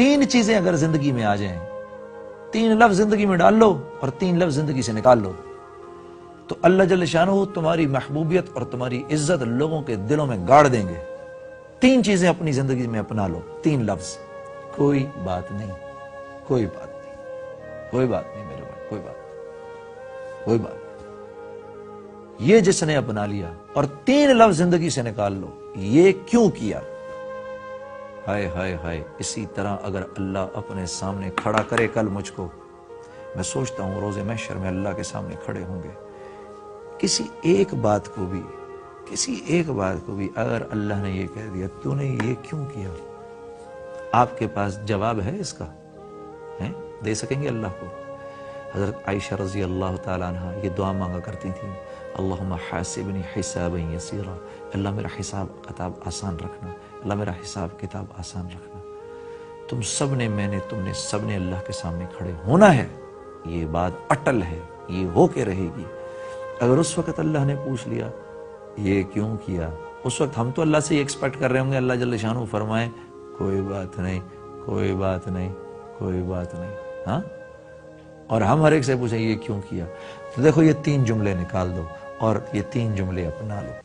تین چیزیں اگر زندگی میں آ جائیں، تین لفظ زندگی میں ڈال لو اور تین لفظ زندگی سے نکال لو، تو اللہ جل شانہ تمہاری محبوبیت اور تمہاری عزت لوگوں کے دلوں میں گاڑ دیں گے۔ تین چیزیں اپنی زندگی میں اپنا لو، تین لفظ، کوئی بات نہیں، کوئی بات نہیں، کوئی بات نہیں میرے بھائی، کوئی بات نہیں، کوئی بات نہیں۔ یہ جس نے اپنا لیا اور تین لفظ زندگی سے نکال لو، یہ کیوں کیا؟ ہائے ہائے ہائے، اسی طرح اگر اللہ اپنے سامنے کھڑا کرے کل مجھ کو، میں سوچتا ہوں روز محشر میں اللہ کے سامنے کھڑے ہوں گے، کسی ایک بات کو بھی اگر اللہ نے یہ کہہ دیا تو نے یہ کیوں کیا، آپ کے پاس جواب ہے اس کا؟ دے سکیں گے اللہ کو؟ حضرت عائشہ رضی اللہ تعالیٰ عنہ یہ دعا مانگا کرتی تھیں، اللہم حاسبنی حسابا یسیرا، اللہ میرا حساب کتاب آسان رکھنا، اللہ میرا حساب کتاب آسان رکھنا۔ تم سب نے اللہ کے سامنے کھڑے ہونا ہے، یہ بات اٹل ہے، یہ ہو کے رہے گی۔ اگر اس وقت اللہ نے پوچھ لیا یہ کیوں کیا، اس وقت ہم تو اللہ سے یہ ایکسپیکٹ کر رہے ہوں گے اللہ جل شانہ فرمائے کوئی بات نہیں، کوئی بات نہیں، کوئی بات نہیں، ہاں؟ اور ہم ہر ایک سے پوچھیں یہ کیوں کیا؟ تو دیکھو یہ تین جملے نکال دو اور یہ تین جملے اپنا لو۔